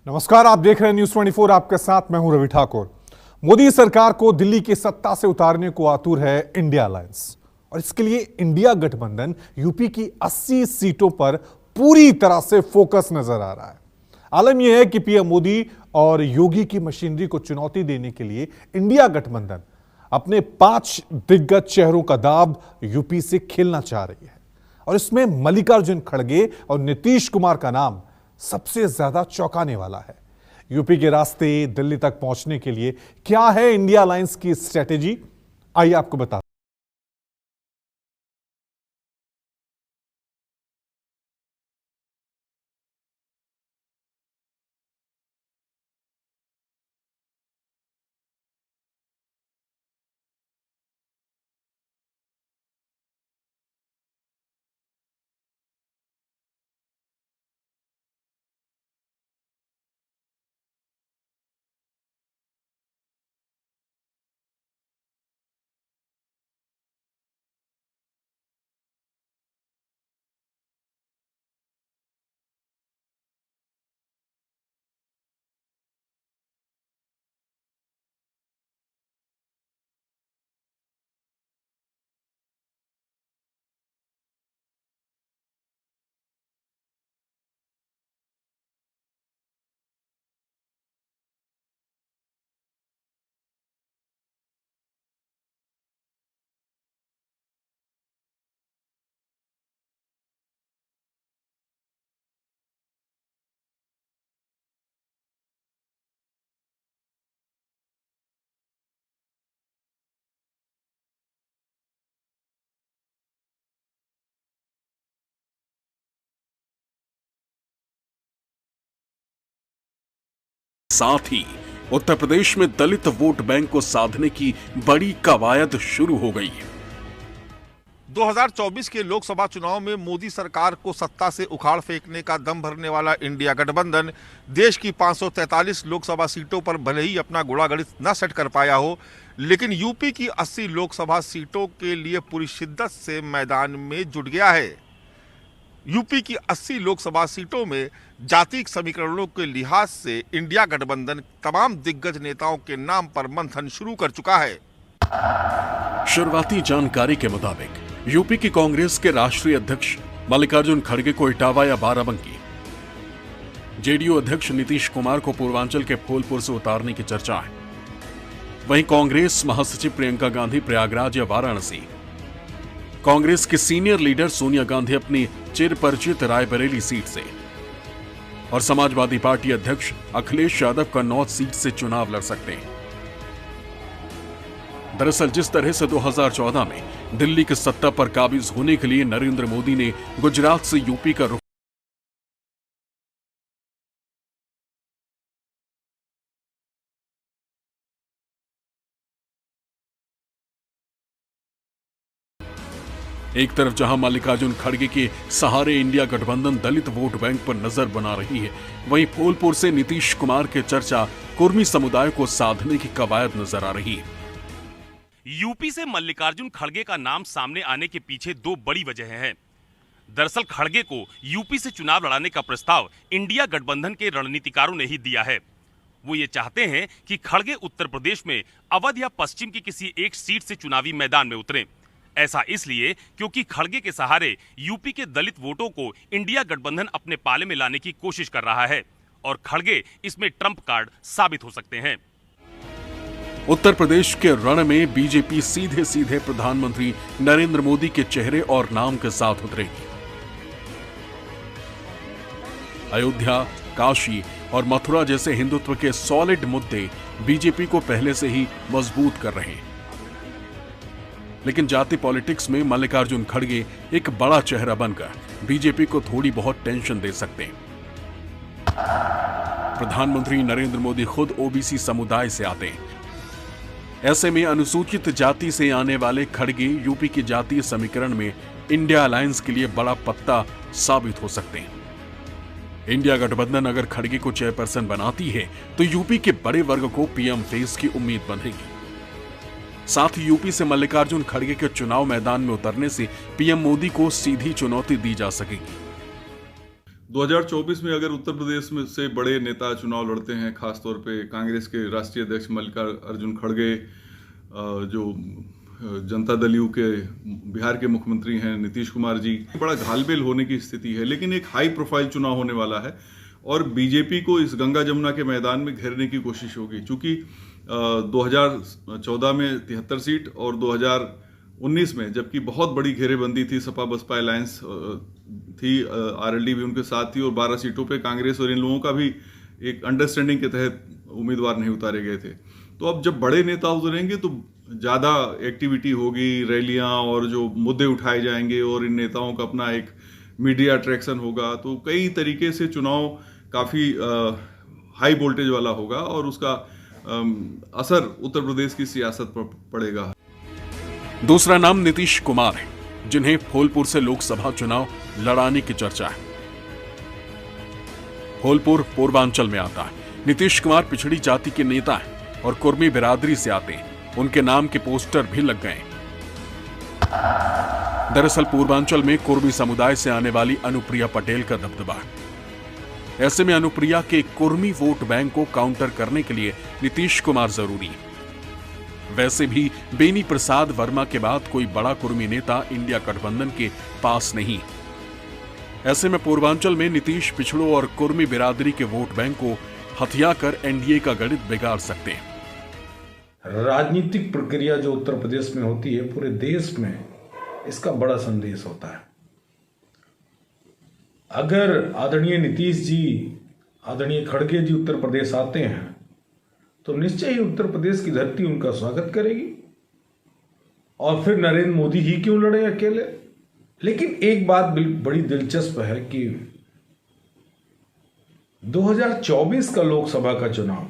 नमस्कार, आप देख रहे हैं न्यूज 24। आपके साथ मैं हूं रवि ठाकुर। मोदी सरकार को दिल्ली की सत्ता से उतारने को आतुर है इंडिया अलायंस और इसके लिए इंडिया गठबंधन यूपी की 80 सीटों पर पूरी तरह से फोकस नजर आ रहा है। आलम यह है कि पीएम मोदी और योगी की मशीनरी को चुनौती देने के लिए इंडिया गठबंधन अपने 5 दिग्गज चेहरों का दाव यूपी से खेलना चाह रही है और इसमें मल्लिकार्जुन खड़गे और नीतीश कुमार का नाम सबसे ज्यादा चौंकाने वाला है। यूपी के रास्ते दिल्ली तक पहुंचने के लिए क्या है इंडिया अलायंस की स्ट्रेटेजी, आइए आपको बता। साथ ही उत्तर प्रदेश में दलित वोट बैंक को साधने की बड़ी कवायद शुरू हो गई है। 2024 के लोकसभा चुनाव में मोदी सरकार को सत्ता से उखाड़ फेंकने का दम भरने वाला इंडिया गठबंधन देश की 543 लोकसभा सीटों पर भले ही अपना घोड़ागढ़ न सेट कर पाया हो, लेकिन यूपी की 80 लोकसभा सीटों के लिए पूरी शिद्दत से मैदान में जुट गया है। यूपी की 80 लोकसभा सीटों में जातीय समीकरणों के लिहाज से इंडिया गठबंधन तमाम दिग्गज नेताओं के नाम पर मंथन शुरू कर चुका है। शुरुआती जानकारी के मुताबिक यूपी की कांग्रेस के राष्ट्रीय अध्यक्ष मल्लिकार्जुन खड़गे को इटावा या बाराबंकी, जेडीयू अध्यक्ष नीतीश कुमार को पूर्वांचल के फूलपुर से उतारने की चर्चा है। वहीं कांग्रेस महासचिव प्रियंका गांधी प्रयागराज या वाराणसी, कांग्रेस के सीनियर लीडर सोनिया गांधी अपनी चिर परिचित रायबरेली सीट से और समाजवादी पार्टी अध्यक्ष अखिलेश यादव कन्नौज सीट से चुनाव लड़ सकते हैं। दरअसल जिस तरह से 2014 में दिल्ली की सत्ता पर काबिज होने के लिए नरेंद्र मोदी ने गुजरात से यूपी का रुख एक तरफ जहां मल्लिकार्जुन खड़गे के सहारे इंडिया गठबंधन दलित वोट बैंक पर नजर बना रही है, वहीं फूलपुर से नीतीश कुमार के चर्चा कुर्मी समुदाय को साधने की कवायद नजर आ रही है। यूपी से मल्लिकार्जुन खड़गे का नाम सामने आने के पीछे 2 बड़ी वजहें हैं। दरअसल खड़गे को यूपी से चुनाव लड़ाने का प्रस्ताव इंडिया गठबंधन के रणनीतिकारों ने ही दिया है। वो ये चाहते हैं कि खड़गे उत्तर प्रदेश में अवध या पश्चिम की किसी एक सीट से चुनावी मैदान में उतरें। ऐसा इसलिए क्योंकि खड़गे के सहारे यूपी के दलित वोटों को इंडिया गठबंधन अपने पाले में लाने की कोशिश कर रहा है और खड़गे इसमें ट्रंप कार्ड साबित हो सकते हैं। उत्तर प्रदेश के रण में बीजेपी सीधे सीधे प्रधानमंत्री नरेंद्र मोदी के चेहरे और नाम के साथ उतरेगी। अयोध्या, काशी और मथुरा जैसे हिंदुत्व के सॉलिड मुद्दे बीजेपी को पहले से ही मजबूत कर रहे हैं, लेकिन जाति पॉलिटिक्स में मल्लिकार्जुन खड़गे एक बड़ा चेहरा बनकर बीजेपी को थोड़ी बहुत टेंशन दे सकते हैं। प्रधानमंत्री नरेंद्र मोदी खुद ओबीसी समुदाय से आते हैं। ऐसे में अनुसूचित जाति से आने वाले खड़गे यूपी की जातीय समीकरण में इंडिया अलायंस के लिए बड़ा पत्ता साबित हो सकते हैं। इंडिया गठबंधन अगर खड़गे को चेयरपर्सन बनाती है तो यूपी के बड़े वर्ग को पीएम फेस की उम्मीद बंधेगी। साथ ही यूपी से मल्लिकार्जुन खड़गे के चुनाव मैदान में उतरने से पीएम मोदी को सीधी चुनौती दी जा सकेगी। 2024 में अगर उत्तर प्रदेश में से बड़े नेता चुनाव लड़ते हैं, खासतौर पे कांग्रेस के राष्ट्रीय अध्यक्ष मल्लिकार्जुन खड़गे, जो जनता दल यू के बिहार के मुख्यमंत्री हैं नीतीश कुमार जी, बड़ा घालमेल होने की स्थिति है। लेकिन एक हाई प्रोफाइल चुनाव होने वाला है और बीजेपी को इस गंगा जमुना के मैदान में घेरने की कोशिश होगी। चूंकि 2014 में 73 सीट और 2019 में, जबकि बहुत बड़ी घेरेबंदी थी, सपा बसपा अलायंस थी, आरएलडी भी उनके साथ थी, और 12 सीटों पे कांग्रेस और इन लोगों का भी एक अंडरस्टैंडिंग के तहत उम्मीदवार नहीं उतारे गए थे। तो अब जब बड़े नेता उतरेंगे तो ज़्यादा एक्टिविटी होगी, रैलियां और जो मुद्दे उठाए जाएंगे, और इन नेताओं का अपना एक मीडिया अट्रैक्शन होगा। तो कई तरीके से चुनाव काफ़ी हाई वोल्टेज वाला होगा और उसका असर उत्तर प्रदेश की सियासत पर पड़ेगा। दूसरा नाम नीतीश कुमार है, जिन्हें फूलपुर से लोकसभा चुनाव लड़ाने की चर्चा है। फूलपुर पूर्वांचल में आता है। नीतीश कुमार पिछड़ी जाति के नेता हैं और कुर्मी बिरादरी से आते हैं। उनके नाम के पोस्टर भी लग गए। दरअसल पूर्वांचल में कुर्मी समुदाय से आने वाली अनुप्रिया पटेल का दबदबा है। ऐसे में अनुप्रिया के कुर्मी वोट बैंक को काउंटर करने के लिए नीतीश कुमार जरूरी है। वैसे भी बेनी प्रसाद वर्मा के बाद कोई बड़ा कुर्मी नेता इंडिया गठबंधन के पास नहीं। ऐसे में पूर्वांचल में नीतीश पिछड़ों और कुर्मी बिरादरी के वोट बैंक को हथिया कर एनडीए का गणित बिगाड़ सकते हैं। राजनीतिक प्रक्रिया जो उत्तर प्रदेश में होती है, पूरे देश में इसका बड़ा संदेश होता है। अगर आदरणीय नीतीश जी, आदरणीय खड़गे जी उत्तर प्रदेश आते हैं तो निश्चय ही उत्तर प्रदेश की धरती उनका स्वागत करेगी। और फिर नरेंद्र मोदी ही क्यों लड़े अकेले। लेकिन एक बात बड़ी दिलचस्प है कि 2024 का लोकसभा का चुनाव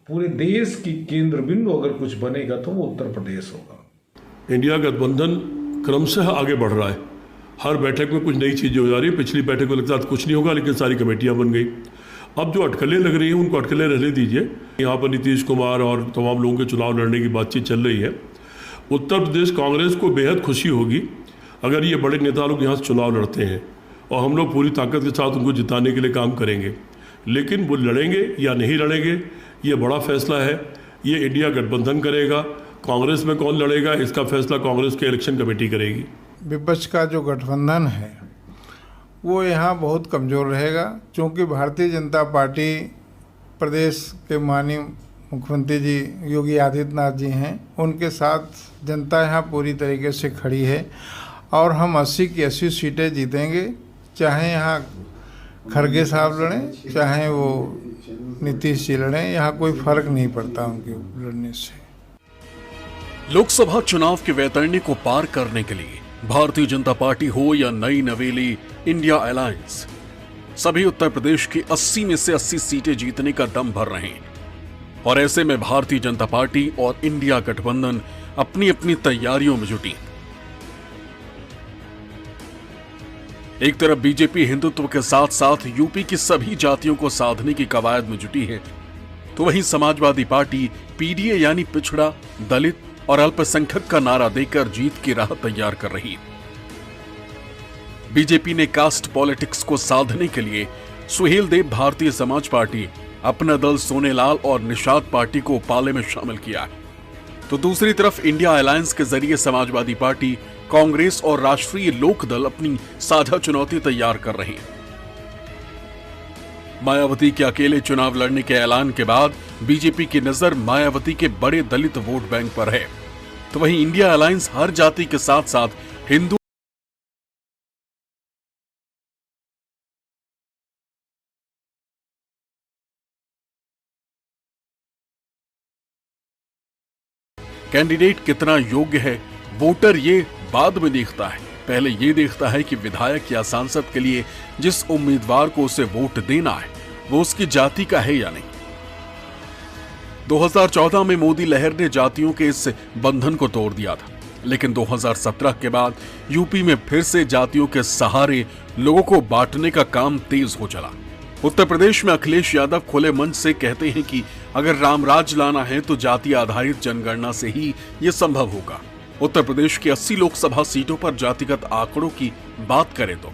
पूरे देश की केंद्र बिंदु अगर कुछ बनेगा तो वो उत्तर प्रदेश होगा। इंडिया गठबंधन क्रमशः आगे बढ़ रहा है। हर बैठक में कुछ नई चीजें हो जा रही है। पिछली बैठक में लगता था कुछ नहीं होगा, लेकिन सारी कमेटियां बन गई। अब जो अटकलें लग रही हैं उनको अटकलें रहने दीजिए। यहाँ पर नीतीश कुमार और तमाम लोगों के चुनाव लड़ने की बातचीत चल रही है। उत्तर प्रदेश कांग्रेस को बेहद खुशी होगी अगर ये बड़े नेता लोग यहाँ से चुनाव लड़ते हैं, और हम लोग पूरी ताकत के साथ उनको जिताने के लिए काम करेंगे। लेकिन वो लड़ेंगे या नहीं लड़ेंगे, ये बड़ा फैसला है। ये इंडिया गठबंधन करेगा। कांग्रेस में कौन लड़ेगा इसका फैसला कांग्रेस की इलेक्शन कमेटी करेगी। विपक्ष का जो गठबंधन है वो यहाँ बहुत कमज़ोर रहेगा, क्योंकि भारतीय जनता पार्टी प्रदेश के माननीय मुख्यमंत्री जी योगी आदित्यनाथ जी हैं, उनके साथ जनता यहाँ पूरी तरीके से खड़ी है। और हम 80 की 80 सीटें जीतेंगे, चाहे यहाँ खड़गे साहब लड़ें चाहे वो नीतीश जी लड़ें, यहाँ कोई फर्क नहीं पड़ता उनके लड़ने से। लोकसभा चुनाव के वैतरणी को पार करने के लिए भारतीय जनता पार्टी हो या नई नवेली इंडिया अलायंस, सभी उत्तर प्रदेश की 80 में से 80 सीटें जीतने का दम भर रहे हैं। और ऐसे में भारतीय जनता पार्टी और इंडिया गठबंधन अपनी अपनी तैयारियों में जुटी। एक तरफ बीजेपी हिंदुत्व के साथ साथ यूपी की सभी जातियों को साधने की कवायद में जुटी है, तो वहीं समाजवादी पार्टी पीडीए यानी पिछड़ा, दलित और अल्पसंख्यक का नारा देकर जीत की राह तैयार कर रही है। बीजेपी ने कास्ट पॉलिटिक्स को साधने के लिए सुहेल देव भारतीय समाज पार्टी, अपना दल सोनेलाल और निषाद पार्टी को पाले में शामिल किया है। तो दूसरी तरफ इंडिया अलायंस के जरिए समाजवादी पार्टी, कांग्रेस और राष्ट्रीय लोक दल अपनी साझा चुनौती तैयार कर रहे हैं। मायावती के अकेले चुनाव लड़ने के ऐलान के बाद बीजेपी की नजर मायावती के बड़े दलित वोट बैंक पर है, तो वहीं इंडिया अलायंस हर जाति के साथ साथ हिंदू कैंडिडेट कितना योग्य है, वोटर ये बाद में देखता है। पहले ये देखता है कि विधायक या सांसद के लिए जिस उम्मीदवार को उसे वोट देना है वो उसकी जाति का है या नहीं। 2014 में मोदी लहर ने जातियों के इस बंधन को तोड़ दिया था, लेकिन 2017 के बाद यूपी में फिर से जातियों के सहारे लोगों को बांटने का काम तेज हो चला। उत्तर प्रदेश में अखिलेश यादव खुले मंच से कहते हैं कि अगर रामराज लाना है तो जाति आधारित जनगणना से ही यह संभव होगा। उत्तर प्रदेश की 80 लोकसभा सीटों पर जातिगत आंकड़ों की बात करें तो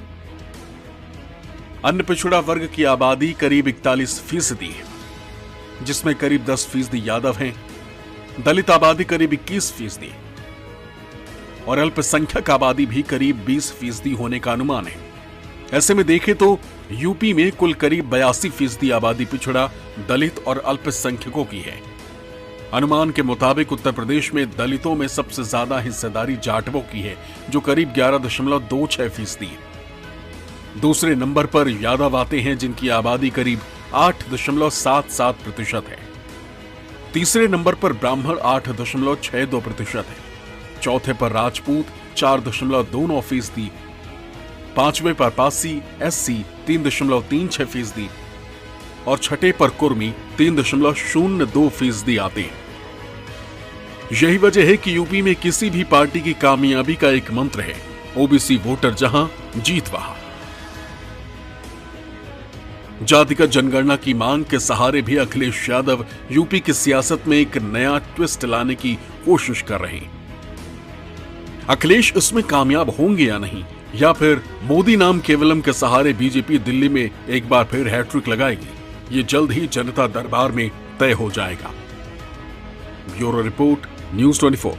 अन्य पिछड़ा वर्ग की आबादी करीब 41% है, जिसमें करीब 10% यादव हैं। दलित आबादी करीब 21% और अल्पसंख्यक आबादी भी करीब 20% होने का अनुमान है। ऐसे में देखें तो यूपी में कुल करीब 82% आबादी पिछड़ा, दलित और अल्पसंख्यकों की है। अनुमान के मुताबिक उत्तर प्रदेश में दलितों में सबसे ज्यादा हिस्सेदारी जाटवों की है, जो करीब 11.26% है। दूसरे नंबर पर यादव आते हैं, जिनकी आबादी करीब 8.77% है। तीसरे नंबर पर ब्राह्मण 8.62% है। चौथे पर राजपूत 4.29%, पांचवें पर पासी एससी 3.36% और छठे पर कुर्मी 3.02% आते हैं। यही वजह है कि यूपी में किसी भी पार्टी की कामयाबी का एक मंत्र है, ओबीसी वोटर जहां जीत वहां। जातिगत जनगणना की मांग के सहारे भी अखिलेश यादव यूपी की सियासत में एक नया ट्विस्ट लाने की कोशिश कर रहे हैं। अखिलेश इसमें कामयाब होंगे या नहीं, या फिर मोदी नाम केवलम के सहारे बीजेपी दिल्ली में एक बार फिर हैट्रिक लगाएगी, ये जल्द ही जनता दरबार में तय हो जाएगा। Bureau report, news 24।